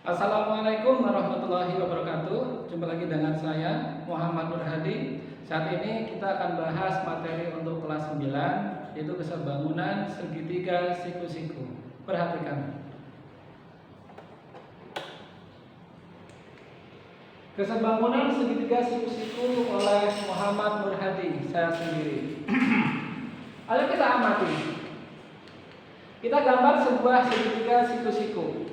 Assalamualaikum warahmatullahi wabarakatuh. Jumpa lagi dengan saya Muhammad Nur Hadi. Saat ini kita akan bahas materi untuk kelas 9, yaitu kesebangunan segitiga siku-siku. Perhatikan. Kesebangunan segitiga siku-siku oleh Muhammad Nur Hadi, saya sendiri. Ayo kita amati. Kita gambar sebuah segitiga siku-siku.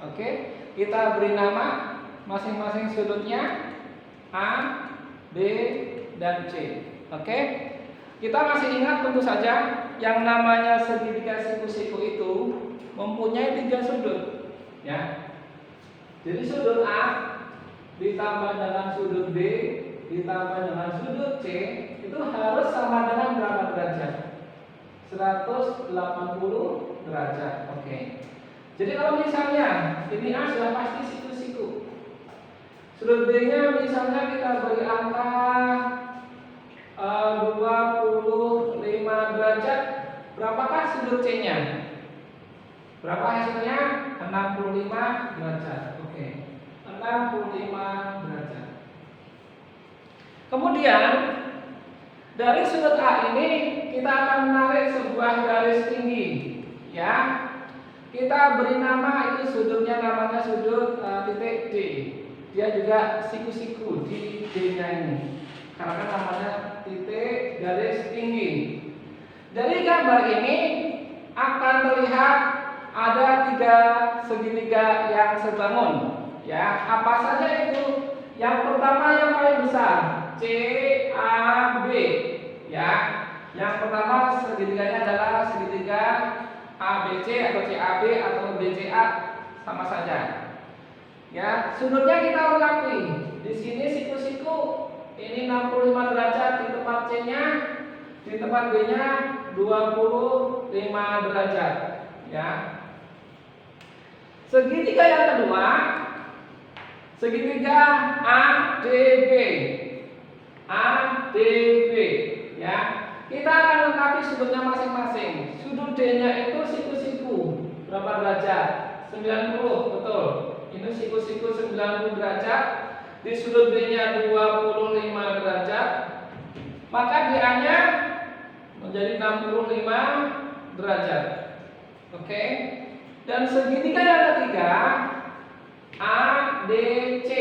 Oke, kita beri nama masing-masing sudutnya A, B, dan C. Oke, kita masih ingat tentu saja yang namanya segitiga siku-siku itu mempunyai 3 sudut, ya. Jadi sudut A ditambah dengan sudut B ditambah dengan sudut C itu harus sama dengan berapa derajat? 180 derajat. Oke. Jadi kalau misalnya ini A sudah pasti siku-siku, sudut B-nya misalnya kita beri angka 25 derajat, berapakah sudut C-nya? Berapa hasilnya? 65 derajat. Oke, 65 derajat. Kemudian dari sudut A ini kita akan menarik sebuah garis tinggi, ya. Kita beri nama, itu sudutnya namanya sudut titik D. Dia juga siku-siku di D-nya ini, karena namanya titik garis tinggi. Dari gambar ini akan terlihat ada 3 segitiga yang sebangun, ya. Apa saja itu? Yang pertama yang paling besar, CAB, ya. Yang pertama segitiganya adalah segitiga ABC atau CAB atau BCA, sama saja. Ya, sudutnya kita lengkapi. Di sini siku-siku ini 65 derajat di tempat C-nya, di tempat B-nya 25 derajat, ya. Segitiga yang kedua, segitiga ADB. ADB, ya. Kita akan lengkapi sudutnya masing-masing. Sudut D-nya itu siku-siku berapa derajat? 90, betul. Ini siku-siku 90 derajat. Di sudut B-nya 25 derajat. Maka DA-nya menjadi 65 derajat. Oke. Dan segitiga yang ketiga ADC.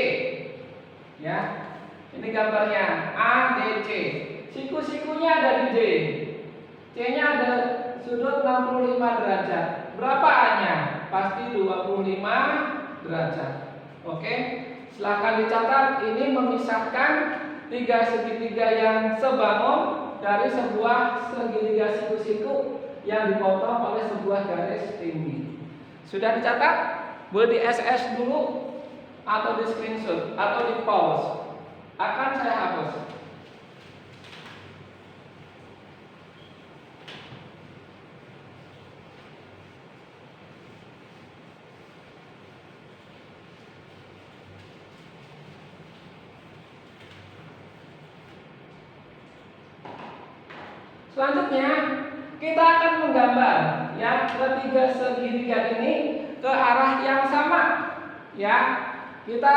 Ya. Ini gambarnya ADC. Siku-sikunya ada di D. C-nya ada sudut 65 derajat. Berapa A-nya? Pasti 25 derajat. Oke. Silahkan dicatat, ini memisahkan 3 segitiga yang sebangun dari sebuah segitiga siku-siku yang dipotong oleh sebuah garis tinggi. Sudah dicatat? Boleh di SS dulu atau di screenshot atau di pause. Akan saya hapus. Selanjutnya kita akan menggambar ya ketiga segitiga ini ke arah yang sama, ya. Kita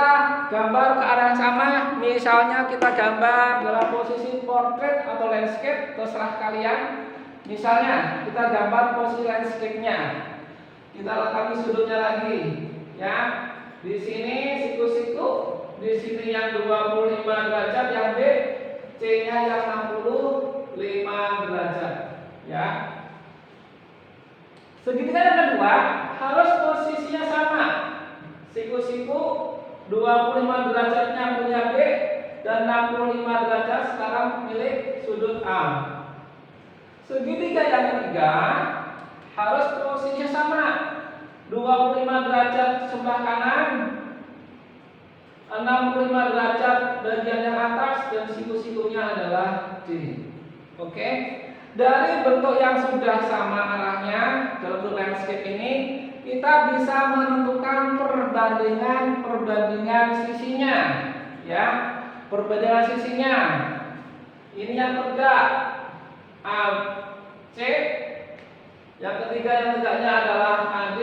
gambar ke arah yang sama, misalnya kita gambar dalam posisi portrait atau landscape, terserah kalian. Misalnya kita gambar posisi landscape-nya, kita lengkapi sudutnya lagi, ya. Di sini siku-siku, di sini yang 25 derajat, yang B, C-nya yang 65 derajat, ya. Segitiga yang kedua harus posisinya sama. Siku-siku 25 derajatnya punya B dan 65 derajat sekarang milik sudut A. Segitiga yang ketiga harus posisinya sama. 25 derajat sebelah kanan, 65 derajat bagian yang atas, dan siku-sikunya adalah D. Oke. Dari bentuk yang sudah sama arahnya dalam bentuk landscape ini, kita bisa menentukan perbandingan sisinya, ya. Perbandingan sisinya. Ini yang tegak AC, yang ketiga yang tegaknya adalah AD,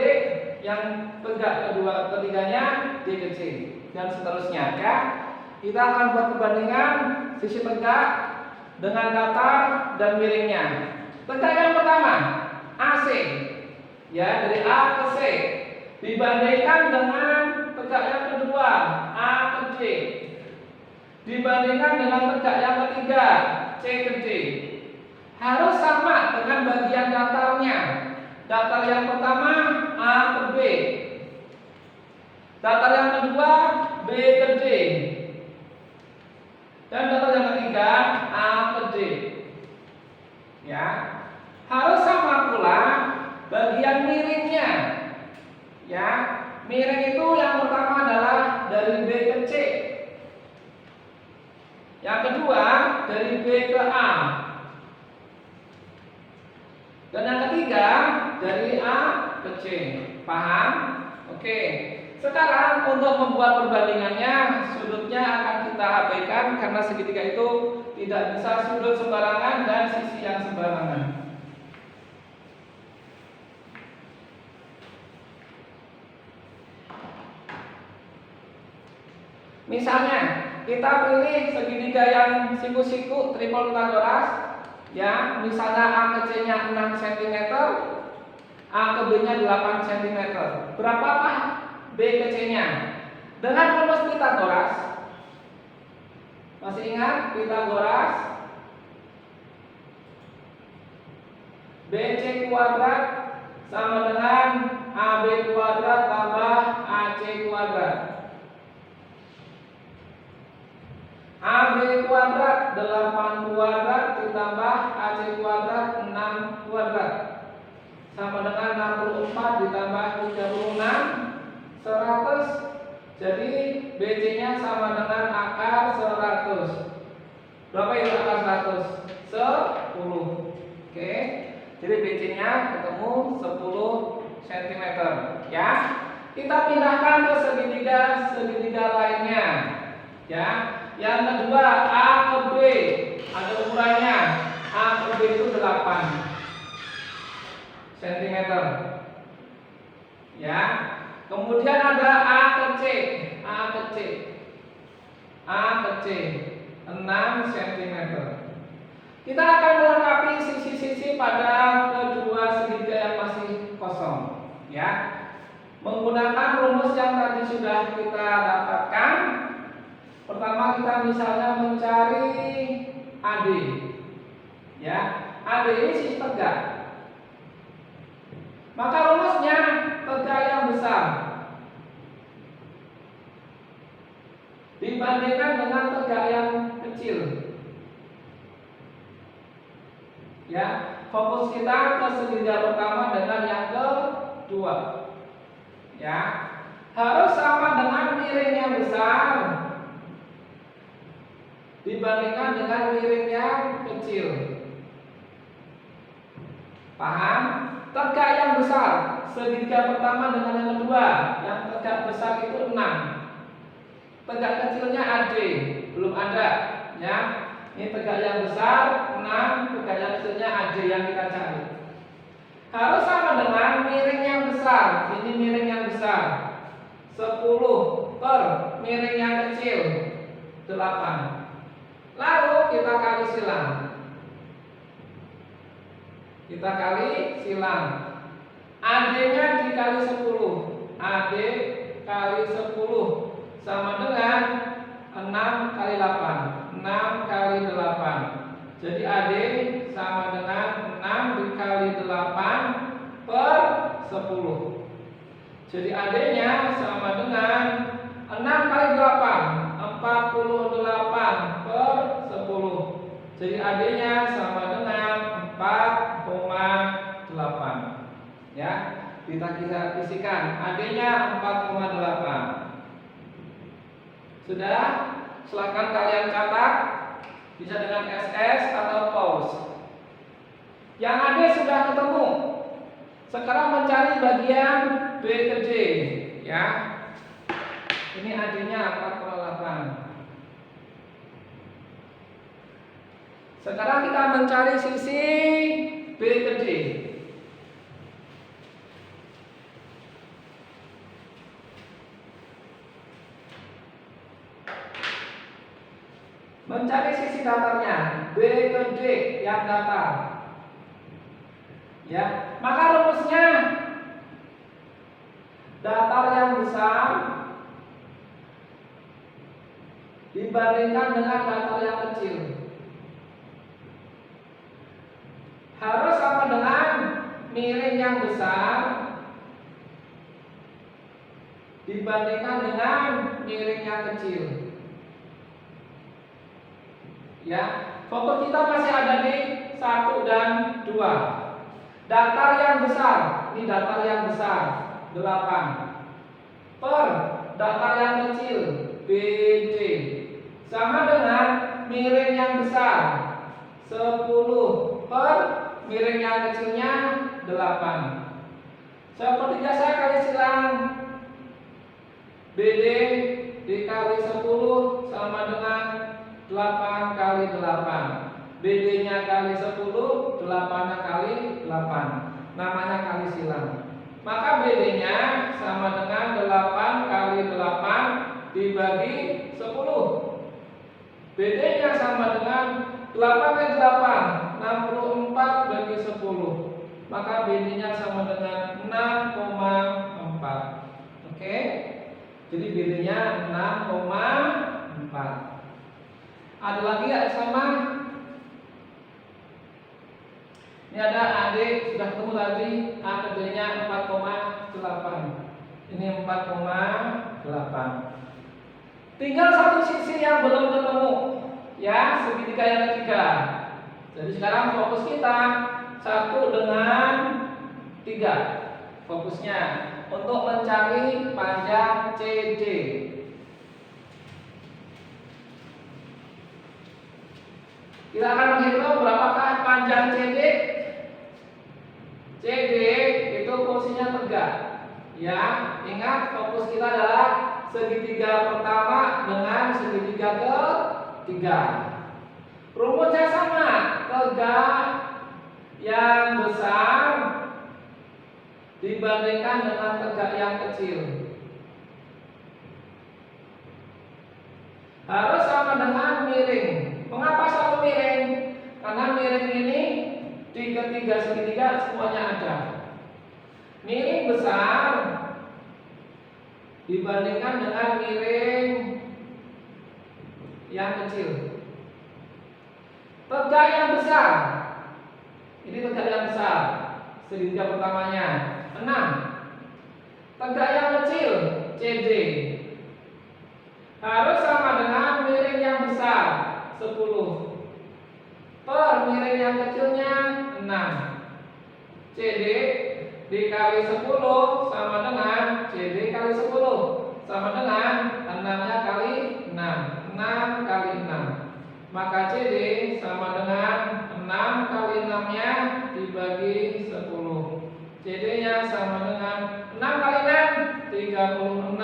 yang tegak ketiganya D ke C, dan seterusnya ya. Kita akan buat perbandingan sisi tegak dengan datar dan miringnya. Tegak yang pertama AC, ya, dari A ke C, dibandingkan dengan tegak yang kedua A ke D, dibandingkan dengan tegak yang ketiga C ke D, harus sama dengan bagian datarnya. Datar yang pertama A ke B, datar yang kedua B ke D, dan datar yang ketiga A ke D. Ya, harus sama pula bagian miringnya. Ya, miring itu yang pertama adalah dari B ke C, yang kedua dari B ke A, dan yang ketiga dari A ke C. Paham? Oke. Sekarang untuk membuat perbandingannya, sudutnya akan kita abaikan karena segitiga itu tidak bisa sudut sembarangan dan sisi yang sembarangan. Misalnya, kita pilih segitiga yang siku-siku triple Pythagoras, ya, misalnya A ke C-nya 6 cm, A ke B-nya 8 cm. Berapakah B ke C-nya? Dengan rumus Pythagoras, masih ingat Pythagoras? BC kuadrat sama dengan AB kuadrat tambah AC kuadrat. AB kuadrat 8 kuadrat ditambah AC kuadrat 6 kuadrat sama dengan 64 ditambah 36 100. Jadi BC nya sama dengan akar 100. Berapa itu akar 100? 10. Oke. Jadi BC nya ketemu 10 cm ya. Kita pindahkan ke segitiga lainnya. Ya. Yang kedua A ke B, ada ukurannya. A ke B itu 8 cm. Ya. Kemudian ada A ke C, A ke C, A ke C 6 cm. Kita akan melengkapi sisi-sisi pada kedua segitiga yang masih kosong, ya. Menggunakan rumus yang tadi sudah kita dapatkan. Pertama kita misalnya mencari AD, ya. AD ini sisi tegak. Maka rumusnya tegak yang besar dibandingkan dengan tegak yang kecil. Ya, fokus kita ke segitiga pertama dengan yang kedua. Ya, harus sama dengan miring yang besar dibandingkan dengan miring yang kecil. Paham? Tegak yang besar segitiga pertama dengan yang kedua, yang tegak besar itu 6. Tegak kecilnya AD belum ada, ya. Ini tegak yang besar 6, tegak yang kecilnya AD yang kita cari. Harus sama dengan miring yang besar. Ini miring yang besar 10 per miring yang kecil 8. Lalu kita kali silang. Kita kali silang. AD-nya dikali 10. AD kali 10 sama dengan 6 kali 8. 6 kali 8. Jadi AD sama dengan 6 dikali 8 per 10. Jadi AD-nya sama dengan 6 kali 8, 48 per 10. Jadi AD-nya sama dengan 4,8. Ya, kita isikan AD-nya 4,8. Sudah? Silakan kalian catat, bisa dengan SS atau pause. Yang AD sudah ketemu. Sekarang mencari bagian B ke D, ya. Ini AD-nya 4,8. Sekarang kita mencari sisi B ke D. mencari sisi datarnya, B ke D yang datar. Ya, maka rumusnya datar yang besar dibandingkan dengan datar yang kecil harus sama dengan miring yang besar dibandingkan dengan miring yang kecil. Ya, fokus kita masih ada di 1 dan 2. Datar yang besar, ini datar yang besar 8 per datar yang kecil BD sama dengan miring yang besar 10 per miring yang kecilnya 8. Seperti biasa kali silang BD dikali 10 sama dengan 8 kali 8. BD-nya kali 10, 8-nya kali 8. Namanya kali silang. Maka BD-nya sama dengan 8 kali 8 dibagi 10. BD-nya sama dengan 8 kali 8, 64 bagi 10. Maka BD-nya sama dengan 6,4. Oke? Jadi BD-nya 6,4. Ada lagi yang sama? Ini ada adik sudah ketemu tadi, A ke D-nya 4,8. Ini 4,8. Tinggal satu sisi yang belum ketemu, ya, segitiga yang ketiga. Jadi sekarang fokus kita 1 dengan 3. Fokusnya untuk mencari panjang CD. Kita akan menghitung berapakah panjang CD. CD itu posisinya tegak. Ya, ingat fokus kita adalah segitiga pertama dengan segitiga ketiga. Rumusnya sama, tegak yang besar dibandingkan dengan tegak yang kecil. Harus sama dengan miring. Mengapa selalu miring? Karena miring ini di ketiga segitiga semuanya ada. Miring besar dibandingkan dengan miring yang kecil. Tegak yang besar, ini tegak yang besar, segitiga pertamanya 6. Tegak yang kecil CD harus sama dengan miring yang besar 10 per miring yang kecilnya 6. CD dikali 10 sama dengan CD kali 10 sama dengan 6-nya kali 6. 6 kali 6. Maka CD sama dengan 6 kali 6-nya dibagi 10. CD-nya sama dengan 6 kali 6 36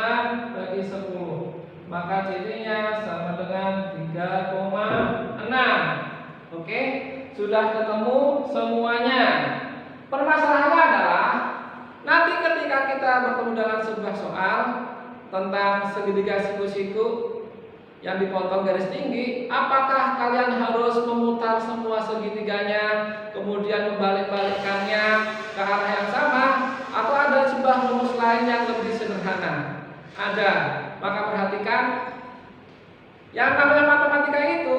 bagi 10. Maka CD-nya sama dengan 3,6. Oke, sudah ketemu semuanya. Permasalahannya adalah nanti ketika kita bertemu dalam sebuah soal tentang segitiga siku-siku yang dipotong garis tinggi, apakah kalian harus memutar semua segitiganya kemudian membalik-balikkannya ke arah yang sama, atau ada sebuah rumus lain yang lebih sederhana? Ada. Maka perhatikan, yang namanya matematika itu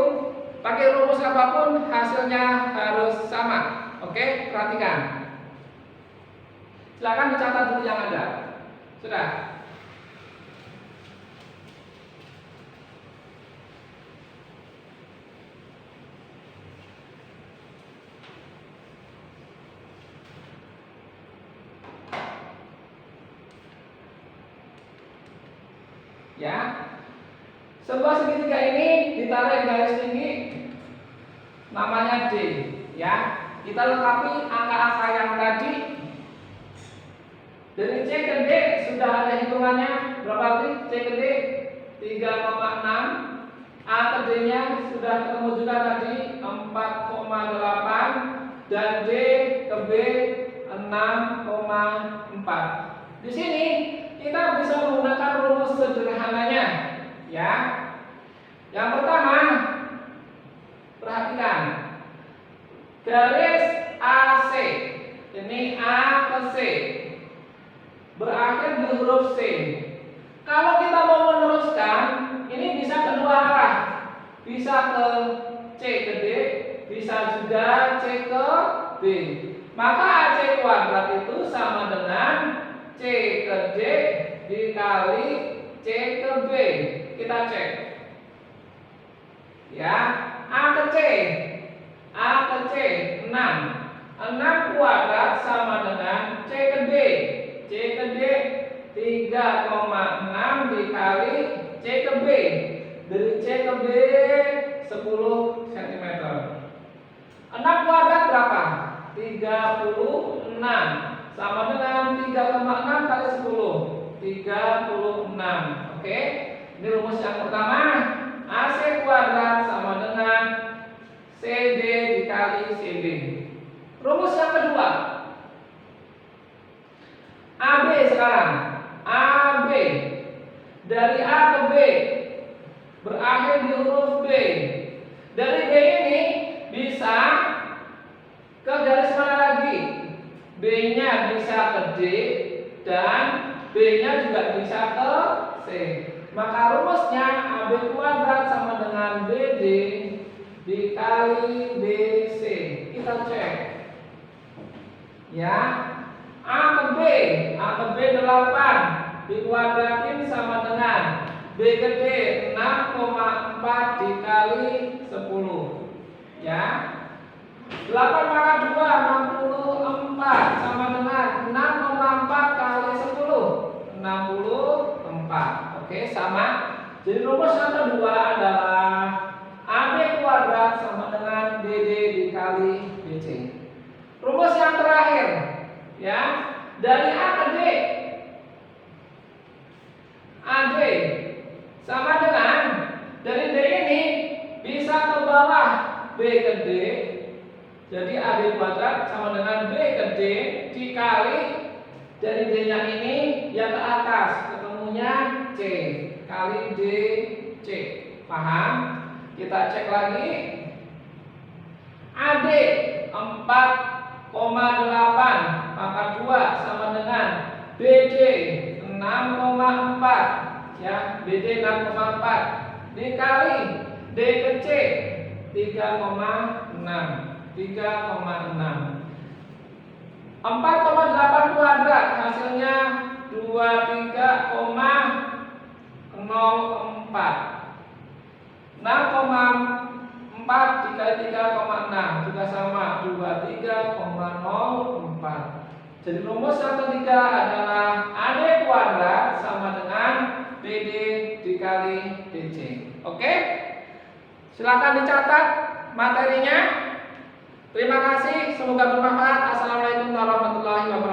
pakai rumus apapun hasilnya harus sama. Oke, perhatikan. Silakan dicatat dulu yang ada. Sudah. Ya, sebuah segitiga ini ditarik garis tinggi, namanya D. Ya, kita lengkapi angka-angka yang tadi. Dari C ke D sudah ada hitungannya. Berapa sih C ke D? 3,6. A ke D-nya sudah ketemu juga tadi 4,8 dan D ke B 6,4. Di sini kita bisa menggunakan rumus sederhananya, ya. Yang pertama, Perhatikan. Garis AC. Ini A ke C. Berakhir di huruf C. Kalau kita mau meneruskan, ini bisa kedua arah. Bisa ke C ke D, bisa juga C ke D. Maka AC kuadrat itu sama dengan C ke D dikali C ke B. Kita cek. Ya, A ke C. A ke C 6. 6 kuadrat sama dengan C ke D. C ke D 3,6 dikali C ke B. Dari C ke B 10 cm. 6 kuadrat berapa? 36 sama dengan 3,6 kali 10. 36. Oke. Ini rumus yang pertama. AC kuadrat sama dengan CD dikali CB. Rumus yang kedua. AB sekarang. AB dari A ke B berakhir di huruf B. Dari B ini bisa ke garis mana lagi? B-nya bisa ke D dan B-nya juga bisa ke C. Maka rumusnya AB kuadrat sama dengan BD dikali BC. Kita cek. Ya. A ke B 8 dikuadratin sama dengan B ke D 6,4 dikali 10. Ya. 8 pangkat 2 64 sama dengan 6,4 kali 10 64. Oke, sama. Jadi rumus yang kedua adalah AB kuadrat sama dengan BD dikali BC. Rumus yang terakhir, ya, dari A ke D. AD sama dengan dari D ini bisa ke bawah B ke D. Jadi AD kuadrat sama dengan B ke D dikali dari D-nya ini yang ke atas, ketemunya C kali DC. Paham? Kita cek lagi. AD 4,8 pangkat 2 sama dengan BD 6,4. Ya, BD 6,4 dikali D ke C 3,6. 4,8 kuadrat hasilnya 23,04. 6,4 dikali 3,6 juga sama 23,04. Jadi rumus yang ketiga adalah AD kuadrat sama dengan BD dikali DC. Oke? Silakan dicatat materinya. Terima kasih, semoga bermanfaat. Assalamualaikum warahmatullahi wabarakatuh.